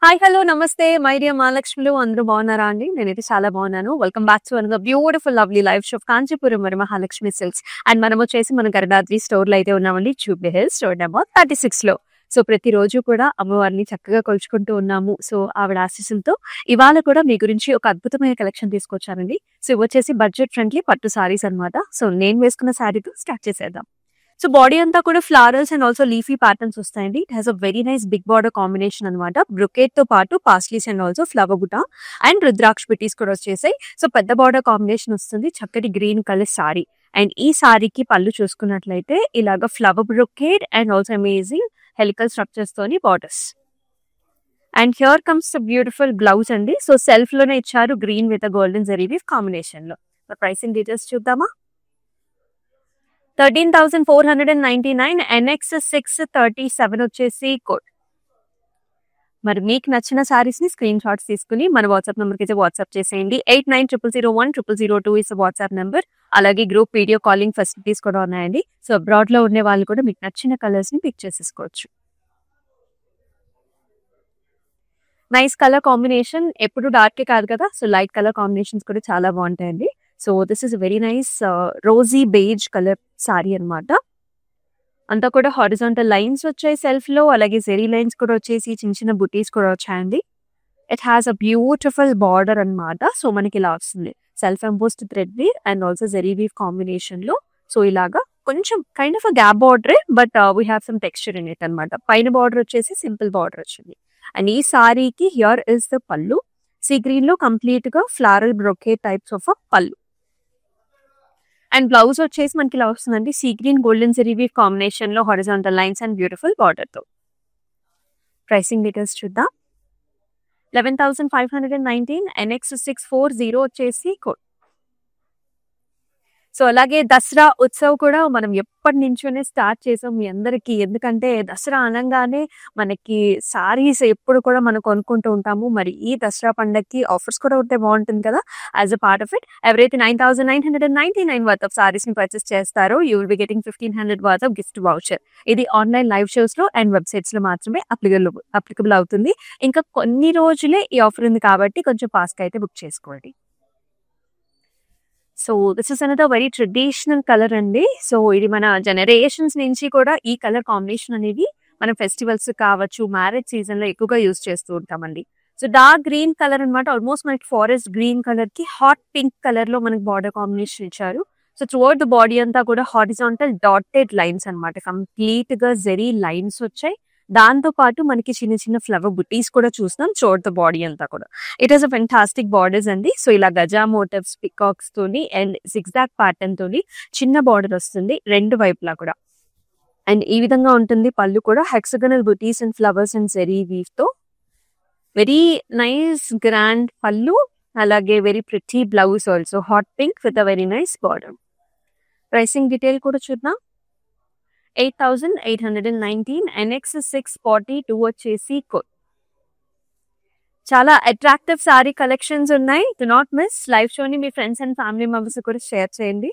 Hi hello నమస్తే my dear మహాలక్ష్ములు అందరూ బాగున్నారా అండి? నేనైతే చాలా బాగున్నాను. Welcome back to another beautiful lovely live show Kanchipuram మరి మహాలక్ష్మి సిల్క్స్. అండ్ మనం వచ్చేసి మన గరడాద్రి స్టోర్ లో అయితే ఉన్నామండి, జూబ్లీ హిల్స్ స్టోర్ నెంబర్ 36 లో. సో ప్రతిరోజు కూడా అమ్మవారిని చక్కగా కొలుచుకుంటూ ఉన్నాము. సో ఆవిడ ఆశీస్సులతో ఇవాళ కూడా మీ గురించి ఒక అద్భుతమైన కలెక్షన్ తీసుకొచ్చానండి. సో ఇవి వచ్చేసి బడ్జెట్ ఫ్రెండ్లీ పట్టు సారీస్ అన్నమాట. సో నేను వేసుకున్న శారీతో స్టార్ట్ చేసేద్దాం. సో బాడీ అంతా కూడా flowers and also leafy patterns వస్తాయండి. It has a very nice big border combination అనమాట. బ్రొకేట్ తో పాటు paisleys and also flower buta and rudraksha పిటీస్ కూడా వచ్చేసాయి. సో పెద్ద బార్డర్ కాంబినేషన్ వస్తుంది, చక్కటి గ్రీన్ కలర్ సారీ. అండ్ ఈ సారీకి పళ్ళు చూసుకున్నట్లయితే ఇలాగ flower brocade and also amazing helical structures తోని borders. And here comes beautiful blouse అండి. సో సెల్ఫ్ లోనే ఇచ్చారు green with golden zari weave combination లో. ప్రైసింగ్ డీటెయిల్స్ చూద్దామా? 13,499 NX 637 వచ్చేసి కోడ్. మరి మీకు నచ్చిన సారీస్ ని స్క్రీన్ షాట్స్ తీసుకుని మన వాట్సాప్ నెంబర్ కి అయితే వాట్సాప్ చేసేయండి. 8900010002 ఇస్ వాట్సాప్ నెంబర్. అలాగే గ్రూప్ వీడియో కాలింగ్ ఫెసిలిటీస్ కూడా ఉన్నాయండి. సో అబ్రాడ్ లో ఉండే వాళ్ళు కూడా మీకు నచ్చిన కలర్స్ ని పిక్ చేసేసుకోవచ్చు. నైస్ కలర్ కాంబినేషన్, ఎప్పుడు డార్క్ కాదు కదా, సో లైట్ కలర్ కాంబినేషన్స్ కూడా చాలా బాగుంటాయండి. So this is very nice rosy beige colour sari అనమాట. అంతా కూడా హారిజాంటల్ లైన్స్ వచ్చాయి సెల్ఫ్ లో, అలాగే జెరీ లైన్స్ కూడా వచ్చేసి చిన్న చిన్న బుటీస్ కూడా వచ్చాయండి. It has a beautiful border అనమాట. సో మనకి ఇలా వస్తుంది self embossed thread weave and also zari weave combination లో. సో ఇలాగా కొంచెం కైండ్ ఆఫ్ గ్యాప్ బార్డరే, but we have some texture in it అనమాట. పైన బార్డర్ వచ్చేసి సింపుల్ బార్డర్ వచ్చింది. అండ్ ఈ సారీకి here is the pallu. Sea green లో కంప్లీట్ గా floral brocade types of pallu. And blouse వచ్చేసి మనకి ఇలా వస్తుందండి, sea green golden zari weave combination లో horizontal lines and beautiful border తో. ప్రైసింగ్ డీటెయిల్స్ చూద్దాం. 11,519 NX 640 వచ్చేసి కోడ్. సో అలాగే దసరా ఉత్సవ్ కూడా మనం ఎప్పటి నుంచోనే స్టార్ట్ చేసాం మీ అందరికి. ఎందుకంటే దసరా అనగానే మనకి సారీస్ ఎప్పుడు కూడా మనం కొనుక్కుంటూ ఉంటాము. మరి ఈ దసరా పండగకి ఆఫర్స్ కూడా ఉంటే బాగుంటుంది కదా. As a part of it, ఎవరైతే 9,999 వర్త్ ఆఫ్ సారీస్ ని పర్చేస్ చేస్తారో you will be getting 1,500 worth of gift voucher. ఇది ఆన్లైన్ లైవ్ షోస్ లో అండ్ వెబ్సైట్స్ లో మాత్రమే అప్లికబుల్ అవుతుంది. ఇంకా కొన్ని రోజులే ఈ ఆఫర్ ఉంది కాబట్టి కొంచెం ఫాస్ట్ గా అయితే బుక్ చేసుకోండి. So this is another very traditional colour అండి. సో ఇది మన జనరేషన్స్ నుంచి కూడా ఈ కలర్ కాంబినేషన్ అనేది మన ఫెస్టివల్స్ కావచ్చు, మ్యారేజ్ సీజన్ లో ఎక్కువగా యూజ్ చేస్తూ ఉంటామండి. సో డార్క్ గ్రీన్ కలర్ అనమాట. ఆల్మోస్ట్ మనకి ఫారెస్ట్ గ్రీన్ కలర్ కి హాట్ పింక్ కలర్ లో మనకి బార్డర్ కాంబినేషన్ ఇచ్చారు. సో త్రూఅవుట్ ద బాడీ అంతా కూడా హారిజాంటల్ డాటెడ్ లైన్స్ అనమాట. కంప్లీట్ గా జెరీ లైన్స్ వచ్చాయి. దాంతో పాటు మనకి చిన్న చిన్న ఫ్లవర్ బుటీస్ కూడా చూస్తున్నాం త్రూఅవుట్ ద బాడీ అంతా కూడా. It is a fantastic borders అండి. సో ఇలా గజా మోటివ్స్, పికాక్స్ తోని అండ్ సిగ్జాగ్ ప్యాటర్న్ తోని చిన్న బార్డర్ వస్తుంది రెండు వైపులా కూడా. అండ్ ఈ విధంగా ఉంటుంది పళ్ళు కూడా, hexagonal buttis and flowers and zari weave తో. వెరీ నైస్ గ్రాండ్ పళ్ళు, అలాగే very pretty blouse also hot pink with a very nice border. Pricing detail కూడా చూద్దాం. 8,819 NX 642 వచ్చేసి కోడ్. చాలా అట్రాక్టివ్ సారీ కలెక్షన్స్ ఉన్నాయి. Do not miss. లైవ్ షోని మీ ఫ్రెండ్స్ అండ్ ఫ్యామిలీ మెంబర్స్ కూడా షేర్ చేయండి.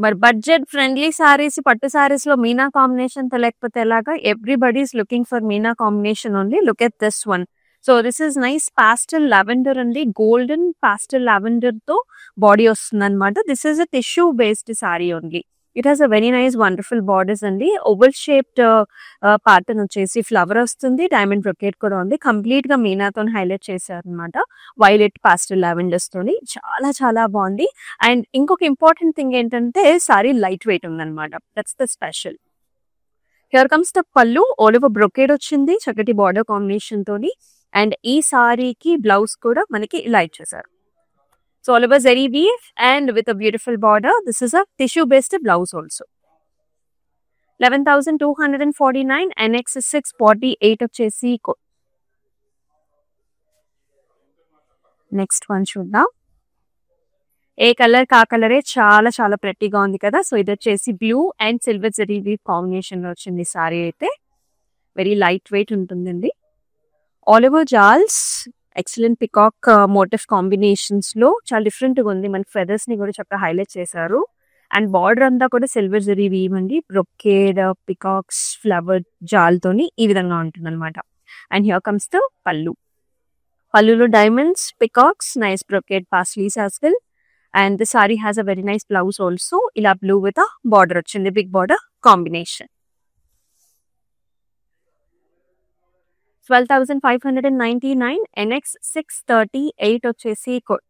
మరి బడ్జెట్ ఫ్రెండ్లీ సారీస్, పట్టు సారీస్ లో మీనా కాంబినేషన్ తో లేకపోతే ఎలాగా? Everybody is looking for meena combination only. Look at this one. So this is nice pastel lavender అండి. గోల్డెన్ పాస్టల్ లావెండర్ తో బాడీ వస్తుంది అనమాట. This is a tissue based saree only. It has a very nice wonderful borders అండి. Oval shaped pattern వచ్చేసి flower వస్తుంది, diamond brocade కూడా ఉంది. Complete గా మీనాతో హైలైట్ చేశారు అనమాట, వైలెట్ పాస్టల్ లావెండర్స్ తోని. చాలా చాలా బాగుంది. అండ్ ఇంకొక ఇంపార్టెంట్ థింగ్ ఏంటంటే సారీ లైట్ వెయిట్ ఉందన్నమాట. That's the special. Here comes the పళ్ళు. ఆల్ ఓవర్ బ్రొకేట్ వచ్చింది చక్కటి బార్డర్ కాంబినేషన్ తోని. అండ్ ఈ సారీకి బ్లౌజ్ కూడా మనకి ఇలా ఇచ్చేసారు. So all over zari weave and with a beautiful border. This is a tissue based blouse also. 11,249 NX 648 వచ్చేసి కోడ్. నెక్స్ట్ వన్ చూద్దాం. ఏ కలర్ కా కలరే చాలా చాలా ప్రెట్టీగా ఉంది కదా. సో ఇది వచ్చేసి blue and silver zari weave combination లో వచ్చింది సారీ అయితే. వెరీ లైట్ వెయిట్ ఉంటుందండి. All over jaals, excellent peacock motif combinations లో చాలా డిఫరెంట్ గా ఉంది. మన ఫెదర్స్ ని కూడా చక్కగా హైలైట్ చేశారు. అండ్ బార్డర్ అంతా కూడా సిల్వర్ జరీ వీవ్ అండి. బ్రొకేడ్ పికాక్స్ ఫ్లవర్ జాల్తోని ఈ విధంగా ఉంటుందన్నమాట. And here comes the pallu. పల్లులో diamonds, peacocks, nice brocade paisleys as well. And the sorry has a very nice blouse also. ఇలా బ్లూ విత్ అ బార్డర్ వచ్చింది, big border combination. 12,599. NX 638 వచ్చేసి code.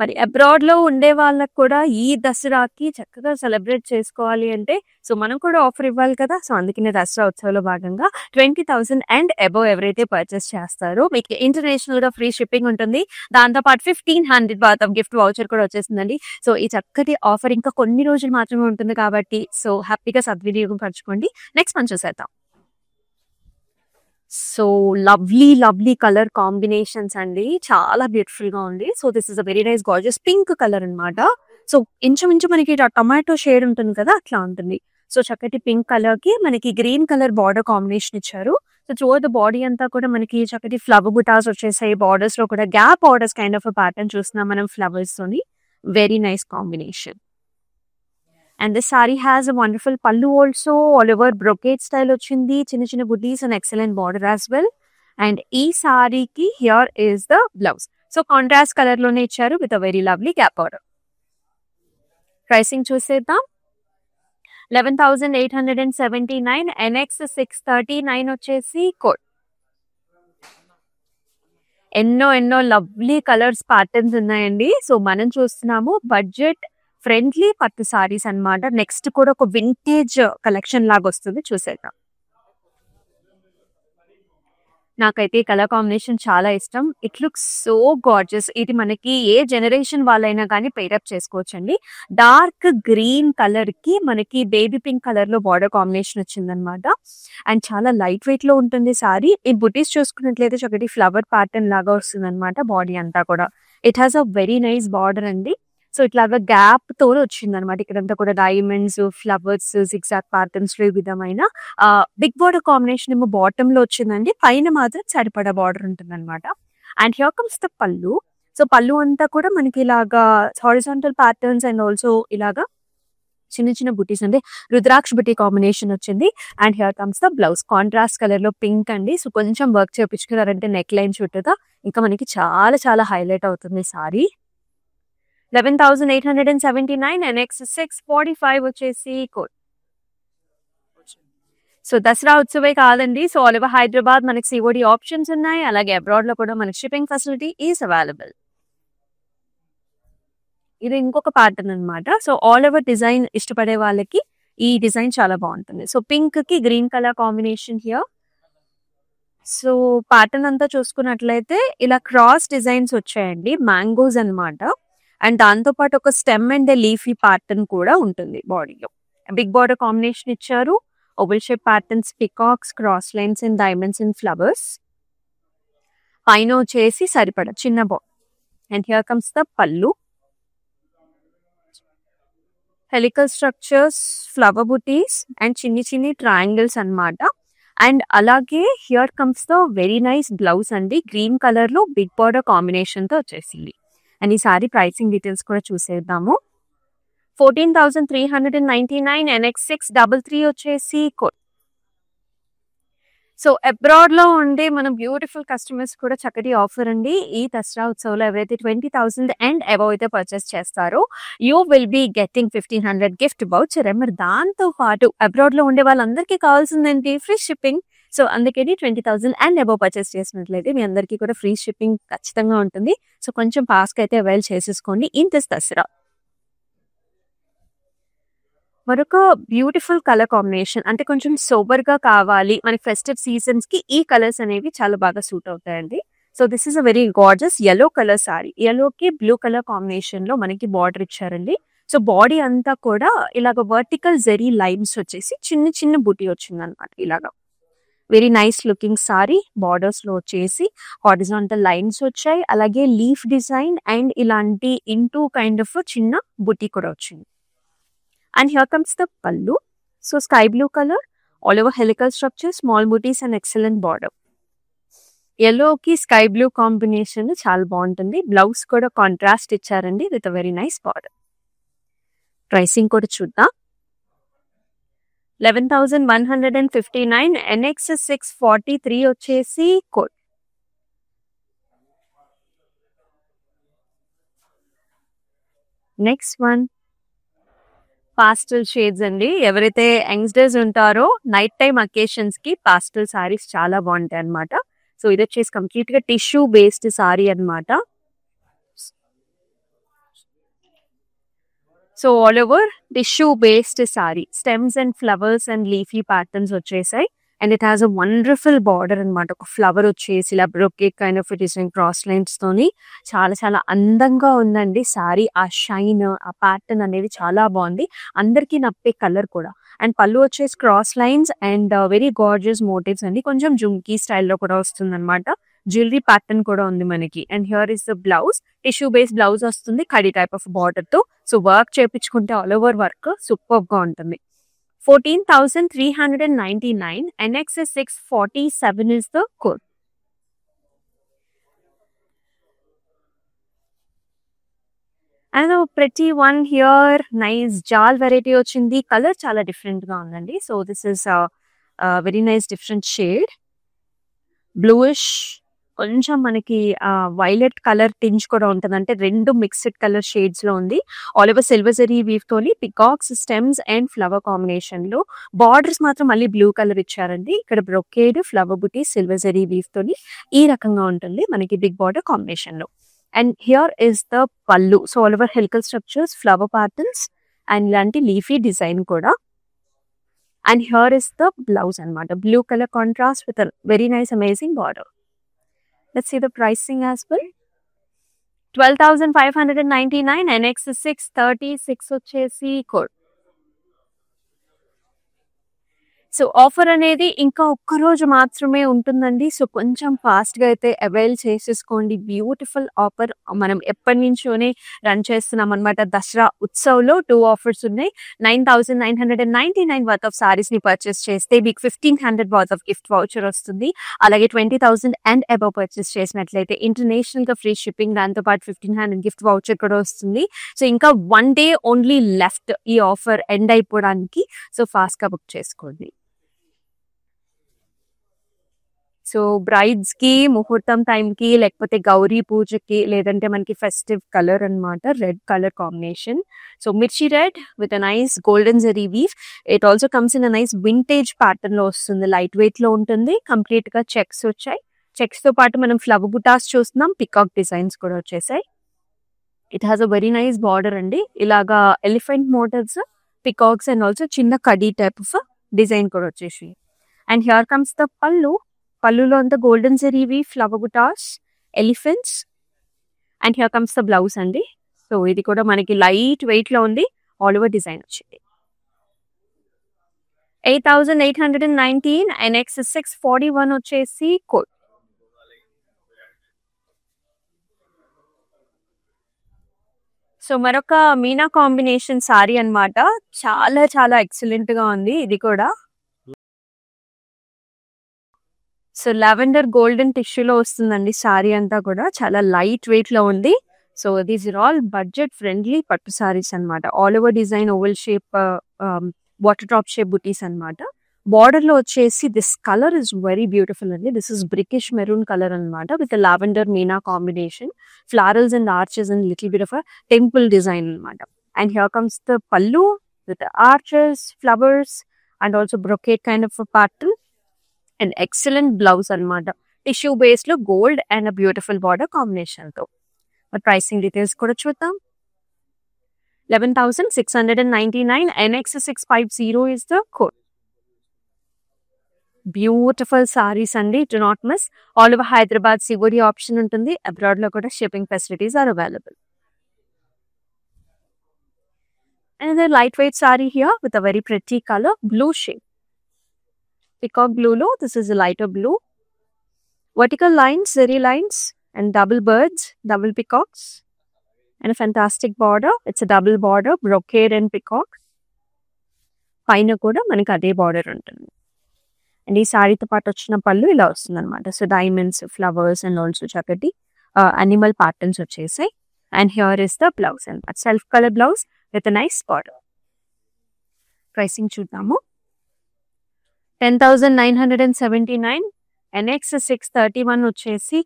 మరి abroad లో ఉండే వాళ్ళకి కూడా ఈ దసరాకి చక్కగా సెలబ్రేట్ చేసుకోవాలి అంటే సో మనం కూడా ఆఫర్ ఇవ్వాలి కదా. సో అందుకనే దసరా ఉత్సవంలో భాగంగా 20,000 అండ్ అబోవ్ ఎవరైతే పర్చేస్ చేస్తారో మీకు ఇంటర్నేషనల్ గా ఫ్రీ షిప్పింగ్ ఉంటుంది. దాంతో పాటు 1,500 బాత్ ఆఫ్ గిఫ్ట్ వౌచర్ కూడా వచ్చేసిందండి. సో ఈ చక్కటి ఆఫర్ ఇంకా కొన్ని రోజులు మాత్రమే ఉంటుంది కాబట్టి సో హ్యాపీగా సద్వినియోగం పరచుకోండి. నెక్స్ట్ మనం చూసేద్దాం. సో లవ్లీ కలర్ కాంబినేషన్స్ అండి, చాలా బ్యూటిఫుల్ గా ఉంది. So this is a very nice gorgeous pink colour అన్నమాట. సో ఇంచుమించు మనకి టొమాటో షేడ్ ఉంటుంది కదా, అట్లా ఉంటుంది. సో చక్కటి పింక్ కలర్ కి మనకి గ్రీన్ కలర్ బార్డర్ కాంబినేషన్ ఇచ్చారు. సో త్రూఅవుట్ ద బాడీ అంతా కూడా మనకి చక్కటి ఫ్లవర్ బుటాస్ వచ్చేసాయి. బార్డర్స్ లో కూడా gap borders kind of pattern చూస్తున్నాం మనం ఫ్లవర్స్ తోని. Very nice combination. And this saree has a wonderful pallu also, all over brocade style వచ్చింది, చిన్న booties and excellent border as well. And ఈ saree కి here is the blouse. So contrast color లోనే ఇచ్చారు with a very lovely gap border. Pricing చూసేద్దాం. 11,879. NX 639 వచ్చేసి code. ఎన్నో lovely colours patterns ఉన్నాయండి. సో మనం చూస్తున్నాము బడ్జెట్ ఫ్రెండ్లీ పట్టు సారీస్ అన్నమాట. నెక్స్ట్ కూడా ఒక వింటేజ్ కలెక్షన్ లాగా వస్తుంది, చూసేద్దాం. నాకైతే ఈ కలర్ కాంబినేషన్ చాలా ఇష్టం. It looks so gorgeous. ఇది మనకి ఏ జనరేషన్ వాళ్ళైనా కానీ పేరప్ చేసుకోవచ్చండి. డార్క్ గ్రీన్ కలర్ కి మనకి బేబీ పింక్ కలర్ లో బార్డర్ కాంబినేషన్ వచ్చిందనమాట. అండ్ చాలా లైట్ వెయిట్ లో ఉంటుంది సారీ. ఈ బుటీస్ చూసుకున్నట్లయితే చక్కటి ఫ్లవర్ ప్యాటర్న్ లాగా వస్తుంది అనమాట బాడీ అంతా కూడా. It has a very nice border అండి. సో ఇట్లాగా గ్యాప్ తో వచ్చింది అనమాట. ఇక్కడంతా కూడా డైమండ్స్, ఫ్లవర్స్, జిగ్జాగ్ ప్యాటర్న్స్ లో ఈ విధమైన బిగ్ బార్డర్ కాంబినేషన్ ఏమో బాటమ్ లో వచ్చిందండి. పైన మాత్రం సరిపడా బార్డర్ ఉంటుంది అనమాట. And here comes the pallu. So పల్లు అంతా కూడా మనకి ఇలాగా హారిజాంటల్ ప్యాటర్న్స్ అండ్ ఆల్సో ఇలాగా చిన్న బుటీస్ అంటే రుద్రాక్ష బుటీ కాంబినేషన్ వచ్చింది. And here comes the blouse. Contrast colour లో పింక్ అండి. సో కొంచెం వర్క్ చేయించుకున్నారంటే నెక్ లైన్ చుట్టూగా ఇంకా మనకి చాలా హైలైట్ అవుతుంది సారీ. 11,879. NX 645 వచ్చేసి కోడ్. సో దసరా ఉత్సవే కాదండి. సో ఆల్ ఓవర్ హైదరాబాద్ మనకి సిఓడి ఆప్షన్స్ ఉన్నాయి. అలాగే అబ్రాడ్ లో కూడా మనకి షిప్పింగ్ ఫెసిలిటీ ఈస్ అవైలబుల్. ఇది ఇంకొక ప్యాటర్న్ అనమాట. సో ఆల్ ఓవర్ డిజైన్ ఇష్టపడే వాళ్ళకి ఈ డిజైన్ చాలా బాగుంటుంది. సో పింక్ కి green colour combination here. So pattern అంతా చూసుకున్నట్లయితే ఇలా క్రాస్ డిజైన్స్ వచ్చాయండి, మ్యాంగోస్ అన్నమాట. అండ్ దాంతో పాటు ఒక స్టెమ్ అండ్ లీఫీ ప్యాటర్న్ కూడా ఉంటుంది బాడీలో. బిగ్ బార్డర్ కాంబినేషన్ ఇచ్చారు. Oval shape patterns, peacocks, cross lines and diamonds and flowers. పైన వచ్చేసి సరిపడ చిన్న border. And here comes the పల్లు. Helical structures, flower buties and చిన్ని ట్రయాంగిల్స్ అన్నమాట. అండ్ అలాగే here comes the very nice blouse అండి. గ్రీన్ కలర్ లో బిగ్ బార్డర్ కాంబినేషన్ తో వచ్చేసింది. అండ్ ఈ సారీ ప్రైసింగ్ డీటెయిల్స్ కూడా చూసేద్దాము. 14,399. NX 633 వచ్చేసి కోడ్. సో అబ్రాడ్ లో ఉండే మనం బ్యూటిఫుల్ కస్టమర్స్ కూడా చక్కటి ఆఫర్ అండి. ఈ దసరా ఉత్సవంలో ఎవరైతే 20,000 అండ్ అబౌవ్ అయితే పర్చేస్ చేస్తారో you will be getting 1,500 gift voucher. మరి దాంతో పాటు అబ్రాడ్ లో ఉండే వాళ్ళందరికీ కావాల్సిందేంటి? Free shipping. సో అందుకని 20,000 అండ్ అబౌవ్ పర్చేస్ చేసినట్లయితే మీ అందరికీ కూడా ఫ్రీ షిప్పింగ్ ఖచ్చితంగా ఉంటుంది. సో కొంచెం ఫాస్ట్గా అయితే అవైల్ చేసేసుకోండి ఇన్ దిస్ దసరా. మరొక బ్యూటిఫుల్ కలర్ కాంబినేషన్, అంటే కొంచెం సోబర్ గా కావాలి మనకి ఫెస్టివ్ సీజన్స్ కి ఈ కలర్స్ అనేవి చాలా బాగా సూట్ అవుతాయండి. So this is a very gorgeous yellow colour saree. yellowకి బ్లూ కలర్ కాంబినేషన్ లో మనకి బార్డర్ ఇచ్చారండి. సో బాడీ అంతా కూడా ఇలాగ వర్టికల్ జెరీ లైన్స్ వచ్చేసి చిన్న బుటీ వచ్చింది అనమాట. ఇలాగా very nice looking sorry. Borders లో వచ్చేసి హారిజాంటల్ లైన్స్ వచ్చాయి. అలాగే లీఫ్ డిజైన్ అండ్ ఇలాంటి ఇంటూ కైండ్ ఆఫ్ చిన్న బుటీ కూడా వచ్చింది. And here comes the pallu. So sky blue color, all over helical structure, small booties and excellent border. Yellow ki sky blue combination చాలా బాగుంటుంది. Blouse కూడా contrast ఇచ్చారండి with very nice border. Pricing కూడా చూద్దాం. 11,159. NX 643 వచ్చేసి code. Next one పాస్టల్ shades అండి. ఎవరైతే youngsters ఉంటారో నైట్ టైమ్ అకేషన్స్ కి పాస్టల్ సారీస్ చాలా బాగుంటాయి అన్నమాట. సో ఇది వచ్చేసి కంప్లీట్ గా టిష్యూ బేస్డ్ సారీ అన్నమాట. So all over tissue based saree, stems and flowers and leafy patterns వచ్చేసాయి. And it has a wonderful border అనమాట. ఒక ఫ్లవర్ వచ్చేసి ఇలా brocade kind of design cross lines తోని చాలా చాలా అందంగా ఉందండి సారీ. ఆ షైన్, ఆ ప్యాటర్న్ అనేది చాలా బాగుంది. అందరికీ నప్పే కలర్ కూడా. అండ్ పళ్ళు వచ్చేసి cross lines and very gorgeous motifs అండి. కొంచెం జుమ్కీ స్టైల్లో కూడా వస్తుంది అనమాట. జ్యువెలరీ ప్యాటర్న్ కూడా ఉంది మనకి. And here is the blouse. Tissue base blouse వస్తుంది కడి టైప్ ఆఫ్ బార్డర్ తో. సో వర్క్ చేపించుకుంటే ఆల్ ఓవర్ వర్క్ సూపర్ గా ఉంటుంది. 14,399. NX 647 is the code. And a pretty one here, nice jal variety వచ్చింది. కలర్ చాలా డిఫరెంట్ గా ఉందండి. So this is very nice different shade, bluish, కొంచెం మనకి వైలెట్ కలర్ టింజ్ కూడా ఉంటుంది. అంటే రెండు మిక్స్డ్ కలర్ షేడ్స్ లో ఉంది. All over silver zari weave తోని peacocks, stems and flower combination లో. బార్డర్స్ మాత్రం మళ్ళీ బ్లూ కలర్ ఇచ్చారండి. ఇక్కడ brocade, flower buti, silver zari weave తోని ఈ రకంగా ఉంటుంది మనకి బిగ్ బార్డర్ కాంబినేషన్ లో. And here is the pallu. So all over helical structures, flower patterns and ఇలాంటి లీఫీ డిజైన్ కూడా. And here is the blouse అనమాట. Blue colour contrast with very nice amazing border. Let's see the pricing as well. 12,599. NX 636 వచ్చేసి code. So offer అనేది ఇంకా ఒక్క రోజు మాత్రమే ఉంటుందండి. సో కొంచెం ఫాస్ట్ గా అయితే అవైల్ చేసేసుకోండి. బ్యూటిఫుల్ ఆఫర్ మనం ఎప్పటి నుంచోనే రన్ చేస్తున్నాం అనమాట. దసరా ఉత్సవ్లో 2 ఆఫర్స్ ఉన్నాయి. 9,999 వర్త్ ఆఫ్ సారీస్ ని పర్చేస్ చేస్తే మీకు 1,500 వర్త్ ఆఫ్ గిఫ్ట్ వౌచర్ వస్తుంది. అలాగే 20,000 అండ్ అబవ్ పర్చేస్ చేసినట్లయితే ఇంటర్నేషనల్ గా ఫ్రీ షిప్పింగ్, దాంతో పాటు 1,500 గిఫ్ట్ వౌచర్ కూడా వస్తుంది. సో ఇంకా 1 day ఓన్లీ లెఫ్ట్ ఈ ఆఫర్ ఎండ్ అయిపోవడానికి. సో ఫాస్ట్ గా బుక్ చేసుకోండి. సో బ్రైడ్స్ కి, ముహూర్తం టైం కి, లేకపోతే గౌరీ పూజకి, లేదంటే మనకి ఫెస్టివ్ కలర్ అన్నమాట. Red colour combination. So mirchi red with a nice golden zari weave. It also comes in a nice vintage pattern లో వస్తుంది. లైట్ వెయిట్ లో ఉంటుంది. కంప్లీట్ గా చెక్స్ వచ్చాయి. చెక్స్ తో పాటు మనం ఫ్లవర్ బుటాస్ చూస్తున్నాం. పికాక్ డిజైన్స్ కూడా వచ్చేసాయి. It has a very nice border అండి. ఇలాగా elephant motifs, peacocks and also చిన్న కడీ టైప్ ఆఫ్ డిజైన్ కూడా వచ్చేసి. And here comes the pallu. పల్లులో అంతా golden zari weave, flower butas, elephants. And here comes the blouse అండి. సో ఇది కూడా మనకి లైట్ వెయిట్ లో ఉంది. ఆల్ ఓవర్ డిజైన్ వచ్చింది. 8,819. NX 641 వచ్చేసి కోడ్. సో మరొక మీనా కాంబినేషన్ సారీ అన్నమాట. చాలా చాలా ఎక్సలెంట్ గా ఉంది ఇది కూడా. సో లావెండర్ గోల్డెన్ టిష్యూలో వస్తుందండి సారీ అంతా కూడా. చాలా లైట్ వెయిట్ లో ఉంది. So these are all budget friendly pattu saris అన్నమాట. All over design, oval shape, water drop shape buttis అన్నమాట. బార్డర్ లో వచ్చేసి this colour is very beautiful అండి. This is brickish maroon colour అన్నమాట with lavender meena combination, florals and arches and little bit of a temple design అన్నమాట. And here comes the pallu with arches, flowers and also brocade kind of pattern. And excellent blouse అన్నమాట. Tissue base లో gold and beautiful border combination తో. మరి pricing details కూడా చూద్దాం. 11,699. NX 650 is the code. Beautiful sarees అండి. Do not miss. All over Hyderabad COD option ఉంటుంది. Abroad లో కూడా shipping facilities are available. Another lightweight saree here with a very pretty color, blue shade. Peacock blue lo, this is a lighter blue. Vertical lines, zeri lines and double birds, double peacocks. And a fantastic border. It's a double border, brocade and peacock. పైన కూడా మనకి అదే border ఉంటుంది. And ఈ సారీతో పాటు వచ్చిన పళ్ళు ఇలా వస్తుంది అనమాట. So diamonds, flowers and also చక్కటి అనిమల్ ప్యాటర్న్స్ వచ్చేసాయి. And here is the blouse అనమాట. Self colour blouse with nice border. Pricing చూద్దాము. 10,979. NX 631 వచ్చేసి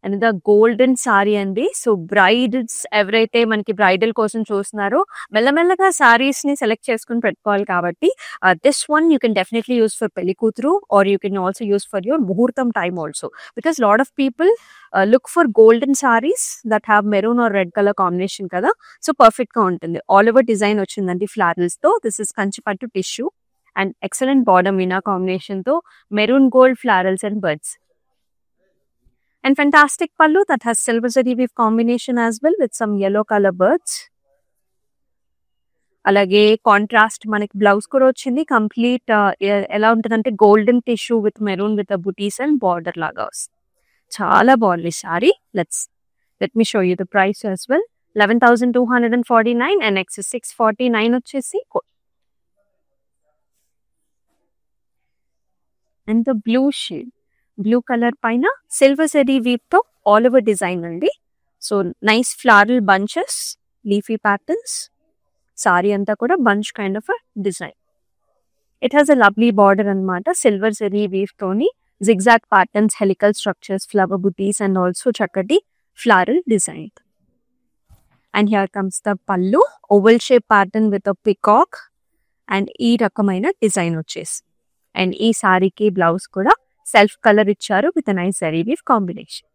అండ్ ద గోల్డెన్ సారీ అండి. సో బ్రైడ్స్ ఎవరైతే మనకి బ్రైడల్ కోసం చూస్తున్నారో మెల్లమెల్లగా సారీస్ ని సెలెక్ట్ చేసుకుని పెట్టుకోవాలి కాబట్టి this one you can definitely use for పెళ్లి కూతురు or you can also use for your muhurtham time also, because lot of people look for golden sarees that have maroon or red colour combination కదా. So perfect గా ఉంటుంది. All over design వచ్చిందండి florals తో. This is Kanchipattu tissue and excellent border meena combination తో maroon gold florals and birds. And fantastic pallu that has silver zari weave combination as well with some yellow color birds. అలాగే contrast మనకి blouse కూడా వచ్చింది. Complete ఎలా ఉంటుందంటే golden tissue with maroon with buttis and border లాగా వస్తుంది. చాలా బాగుంది sorry. Let me show you the price as well. 11,249 and X 649 వచ్చేసి. And the blue shade, blue colour పైన సిల్వర్ జరీ వీవ్ తో ఆల్ ఓవర్ డిజైన్ అండి. So nice floral bunches, leafy patterns. Saree అంతా కూడా bunch kind of design. It has a lovely border అనమాట. Silver zari weave తోని zigzag patterns, helical structures, flower buties and also చక్కటి floral design. And here comes the pallu, oval shape pattern with a peacock and ఈ రకమైన design వచ్చేసి. అండ్ ఈ సారీకి blouse కూడా సెల్ఫ్ కలర్ ఇచ్చారు with nice zari weave combination.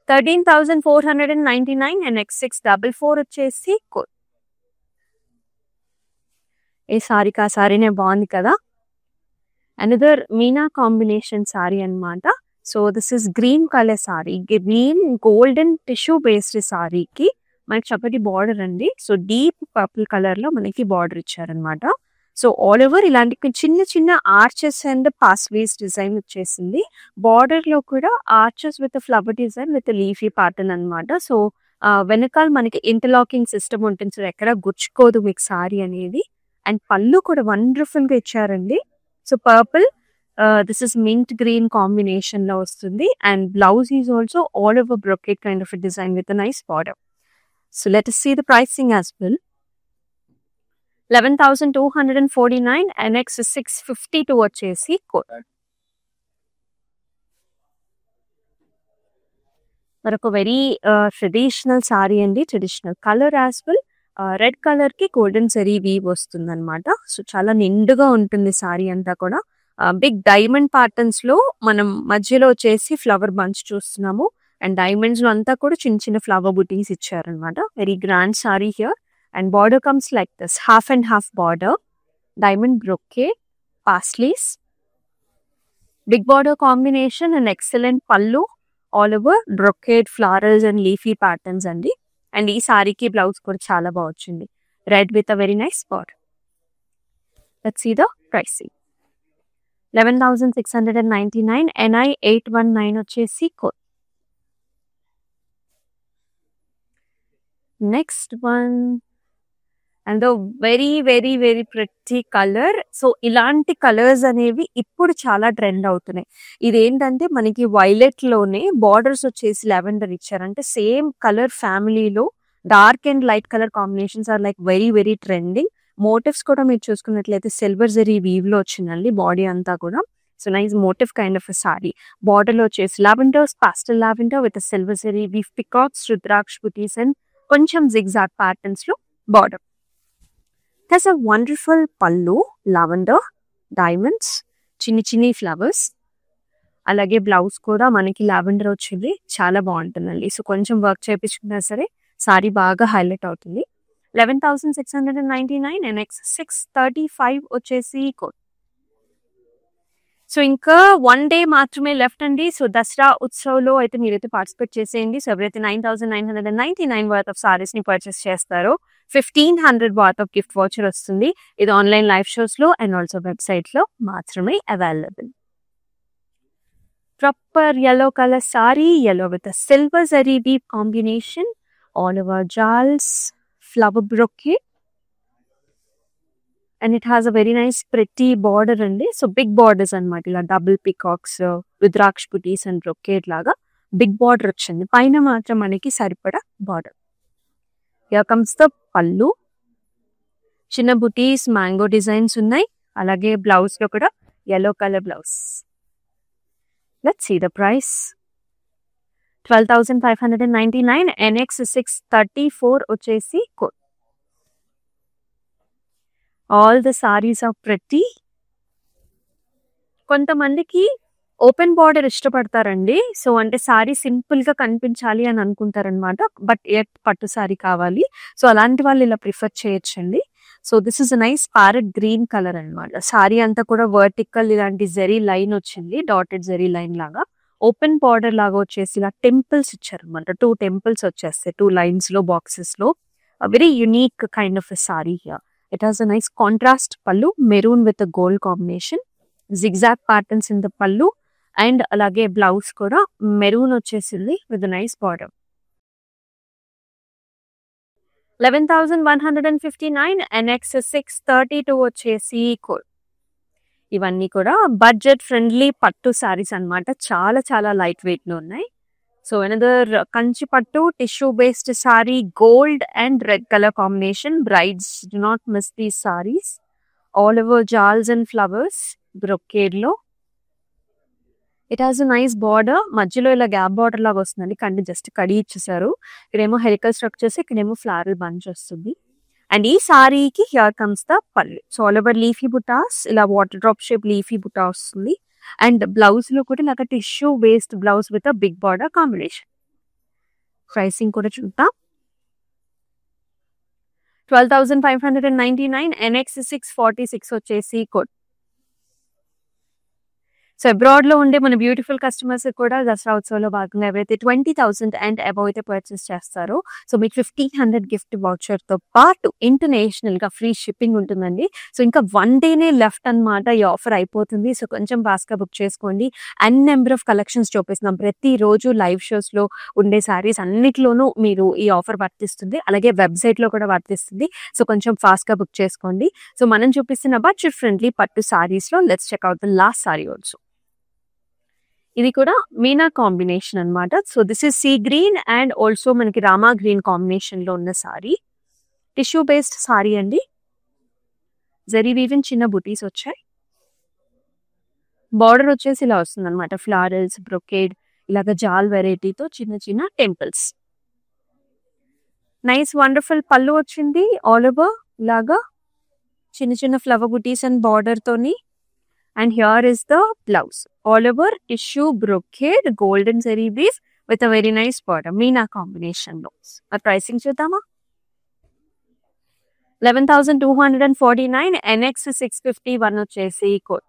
13,499 and X 644 వచ్చేసి. ఏ సారీ కా సారీనే బాగుంది కదా. అనదర్ మీనా కాంబినేషన్ సారీ అనమాట. So this is green colour saree. Green golden tissue based సారీకి మనకి చక్కటి బార్డర్ అండి. సో డీప్ పర్పుల్ కలర్ లో మనకి బార్డర్ ఇచ్చారనమాట. సో ఆల్ ఓవర్ ఇలాంటి చిన్న చిన్న ఆర్చెస్ అండ్ పాస్వేస్ డిజైన్ వచ్చేసింది. బార్డర్ లో కూడా arches with flower design with leafy pattern అనమాట. సో వెనకాల మనకి ఇంటర్లాకింగ్ సిస్టమ్ ఉంటుంది. సో ఎక్కడ గుచ్చుకోదు మీకు సారీ అనేది. అండ్ పళ్ళు కూడా వండర్ఫుల్ గా ఇచ్చారండి. So purple, this is mint green combination లో వస్తుంది. And blouse is also all over brocade kind of design with nice border. So let us see the pricing as well. 11,249 and X 652 వచ్చేసి. మరొక very traditional sorry అండి. Traditional colour as well. Red colour కి golden zari weave వస్తుంది అనమాట. So చాలా నిండుగా ఉంటుంది sorry అంతా కూడా. బిగ్ డైమండ్ ప్యాటర్న్స్ లో మనం మధ్యలో వచ్చేసి ఫ్లవర్ బంచ్ చూస్తున్నాము. అండ్ డైమండ్స్ లో అంతా కూడా చిన్న చిన్న ఫ్లవర్ బుటీస్ ఇచ్చారనమాట. Very grand sorry here. And border comes like this, half and half border, diamond brocade, paisleys, big border combination and excellent pallu, all over brocade flowers and leafy patterns andi. And ee saree ki blouse kuda chaala baa vachindi, red with a very nice border. Let's see the pricing. 11,699 NI 819 వచ్చేసి. Next one and very very very pretty colour. So ఇలాంటి colours అనేవి ఇప్పుడు చాలా trend అవుతున్నాయి. ఇదేంటంటే మనకి violet లోనే borders వచ్చేసి లెవెండర్ ఇచ్చారు. అంటే సేమ్ కలర్ ఫ్యామిలీలో dark and light colour combinations are like very very trending. Motifs కూడా మీరు చూసుకున్నట్లయితే సిల్వర్ జరీ వీవ్ లో వచ్చిందండి బాడీ అంతా కూడా. So nice motif kind of saree. Border లో వచ్చేసి lavenders, pastel lavender with silver zari weave peacocks, rudraksha buties and కొంచెం జిగ్జాగ్ ప్యాటర్న్స్ లో border. Has a wonderful pallu, lavender, diamonds, చిన్ని చిన్ని ఫ్లవర్స్. అలాగే బ్లౌజ్ కూడా మనకి లావెండర్ వచ్చింది. చాలా బాగుంటుందండి. సో కొంచెం వర్క్ చేయించుకున్నా సరే సారీ బాగా హైలైట్ అవుతుంది. 11,699 and X 635 వచ్చేసి. సో ఇంకా 1 day మాత్రమే లెఫ్ట్ అండి. సో దసరా ఉత్సవ్లో అయితే మీరైతే పార్టిసిపేట్ చేసేయండి. సో ఎవరైతే 9,999 వర్త్ ఆఫ్ సారీస్ ని పర్చేస్ చేస్తారో 1,500 వర్త్ ఆఫ్ గిఫ్ట్ వాచర్ వస్తుంది. ఇది ఆన్లైన్ లైవ్ షోస్ లో అండ్ ఆల్సో వెబ్సైట్ లో మాత్రమే available. Proper yellow colour saree, yellow with silver zari weave combination, all over jaals, flower brocade and it has a very nice pretty border అండి. So big borders అనమాట, ఇలా double peacocks, rudraksha buties and brocade లాగా big border వచ్చింది. పైన మాత్రం మనకి సరిపడా border. Here comes the పళ్ళు. చిన్న బుటీస్, మ్యాంగో డిజైన్స్ ఉన్నాయి. అలాగే బ్లౌజ్ లో కూడా yellow color blouse. Let's see the price. 12,599. NX 634 వచ్చేసి code. All the sarees are pretty. కొంతమందికి ఓపెన్ బార్డర్ ఇష్టపడతారండి. సో అంటే సారీ సింపుల్ గా కనిపించాలి అని అనుకుంటారనమాట. బట్ పట్టు సారీ కావాలి, సో అలాంటి వాళ్ళు ఇలా ప్రిఫర్ చేయొచ్చండి. So this is a nice parrot green colour అనమాట. సారీ అంతా కూడా వర్టికల్ ఇలాంటి జెరీ లైన్ వచ్చింది, డాటెడ్ జెరీ లైన్ లాగా. ఓపెన్ బార్డర్ లాగా వచ్చేసి ఇలా టెంపుల్స్ ఇచ్చారనమాట. 2 టెంపుల్స్ వచ్చేస్తాయి 2 లైన్స్ లో, బాక్సెస్ లో. Very unique kind of saree here. It has a nice contrast pallu, maroon with gold combination, zigzag patterns in the pallu. And అలాగే బ్లౌజ్ కూడా మెరూన్ వచ్చేసింది విత్ నైస్ బార్డర్. 11,159. NX 632 వచ్చేసి కోడ్. ఇవన్నీ కూడా బడ్జెట్ ఫ్రెండ్లీ పట్టు సారీస్ అన్నమాట. చాలా చాలా లైట్ వెయిట్ లో ఉన్నాయి. So another Kanchi pattu tissue based saree, gold and red colour combination. Brides do not miss these sarees. All over jaals and flowers, brocade లో. It has a nice border. మధ్యలో ఇలా గ్యాప్ బార్డర్ లాగా వస్తుందండి, కండి జస్ట్ కడి ఇచ్చేసారు. ఇక్కడేమో హెరికల్ స్ట్రక్చర్స్, ఇక్కడేమో ఫ్లారల్ బంచ్ వస్తుంది. అండ్ ఈ సారీకి here comes the pallu. So all over leafy butas, ఇలా water drop shape leafy buta వస్తుంది. అండ్ బ్లౌజ్ లో కూడా ఇలాగ tissue based blouse with big border combination. Pricing కూడా చూద్దాం. 12,599. NX 646 వచ్చేసి కోడ్. సో అబ్రాడ్ లో ఉండే మన బ్యూటిఫుల్ కస్టమర్స్ కూడా దసరా ఉత్సవంలో భాగంగా ఎవరైతే 20,000 అండ్ అబౌవ్ అయితే పర్చేస్ చేస్తారో, సో మీకు 1,500 గిఫ్ట్ వౌచర్ తో పాటు ఇంటర్నేషనల్ గా ఫ్రీ షిప్పింగ్ ఉంటుందండి. సో ఇంకా 1 డేనే లెఫ్ట్ అన్నమాట, ఈ ఆఫర్ అయిపోతుంది. సో కొంచెం ఫాస్ట్ గా బుక్ చేసుకోండి. అన్ని నెంబర్ ఆఫ్ కలెక్షన్స్ చూపిస్తున్నాం. ప్రతి రోజు లైవ్ షోస్ లో ఉండే సారీస్ అన్నిట్లోనూ మీరు ఈ ఆఫర్ వర్తిస్తుంది. అలాగే వెబ్సైట్ లో కూడా వర్తిస్తుంది. సో కొంచెం ఫాస్ట్ గా బుక్ చేసుకోండి. సో మనం చూపిస్తున్న బడ్జెట్ ఫ్రెండ్లీ పట్టు సారీస్ లో let's check out the last sari also. ఇది కూడా మీనా కాంబినేషన్ అన్నమాట. So this is sea green and also మనకి రామా గ్రీన్ కాంబినేషన్ లో ఉన్న సారీ. టిష్యూ బేస్డ్ సారీ అండి. జరీ వీవింగ్ చిన్న బుటీస్ వచ్చాయి. బార్డర్ వచ్చేసి ఇలా వస్తుంది అనమాట, ఫ్లారల్స్, బ్రొకేడ్, ఇలాగ జాల్ వెరైటీతో చిన్న చిన్న టెంపుల్స్. నైస్ వండర్ఫుల్ పళ్ళు వచ్చింది. ఆల్ ఓవర్ ఇలాగా చిన్న చిన్న ఫ్లవర్ బుటీస్ అండ్ బార్డర్ తోని. And here is the blouse. All over tissue brocade, golden zari weave with a very nice border. Meena combination blouse. Our pricing chudama. 11,249. NX 651 వచ్చేసి code.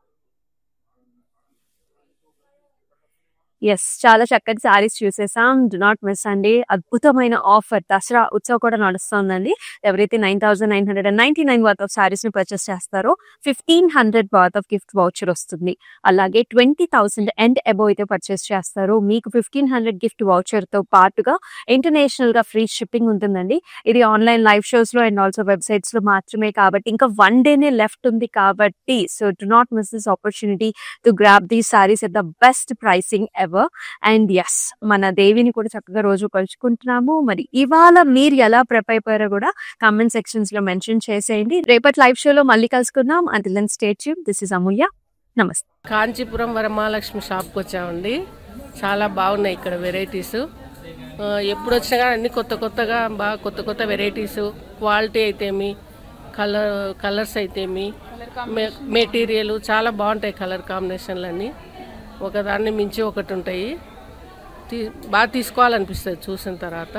Yes, చాలా చక్కటి saris చూసేసాం. Do not miss అండి. అద్భుతమైన offer, Dasara ఉత్సవం కూడా నడుస్తుందండి. ఎవరైతే 9,999 వర్త్ ఆఫ్ సారీస్ ని పర్చేస్ చేస్తారో 1,500 వర్త్ ఆఫ్ గిఫ్ట్ వౌచర్ వస్తుంది. అలాగే 20,000 అండ్ అబౌవ్ అయితే పర్చేస్ చేస్తారో మీకు 1,500 గిఫ్ట్ వౌచర్ తో పాటుగా ఇంటర్నేషనల్ గా ఫ్రీ షిప్పింగ్ ఉంటుందండి. ఇది ఆన్లైన్ లైవ్ షోస్ లో అండ్ ఆల్సో వెబ్సైట్స్ లో మాత్రమే కాబట్టి ఇంకా 1 డేనే లెఫ్ట్ ఉంది కాబట్టి, so do not miss this opportunity to grab these saris at the best pricing ever. And yes, మన దేవిని కూడా చక్కగా రోజు కలుసుకుంటున్నాము. మరి ఇవాళ మీరు ఎలా ప్రిపేర్ అయిపోయారో కూడా కామెంట్ సెక్షన్స్ లో మెన్షన్ చేసేయండి. రేపటి లైవ్ షోలో మళ్ళీ కలుసుకుందాం. Until then stay tuned. This is Amulya. నమస్తే. కాంచీపురం వరమహాలక్ష్మి షాప్కి వచ్చామండి. చాలా బాగున్నాయి ఇక్కడ వెరైటీస్. ఎప్పుడు వచ్చినా కానీ అన్ని కొత్తగా బాగా కొత్త వెరైటీస్, క్వాలిటీ అయితేమి, కలర్స్ అయితేమి, మెటీరియల్ చాలా బాగుంటాయి. కలర్ కాంబినేషన్లు అన్నీ ఒకదాన్ని మించి ఒకటి ఉంటాయి. బాగా తీసుకోవాలనిపిస్తుంది చూసిన తర్వాత.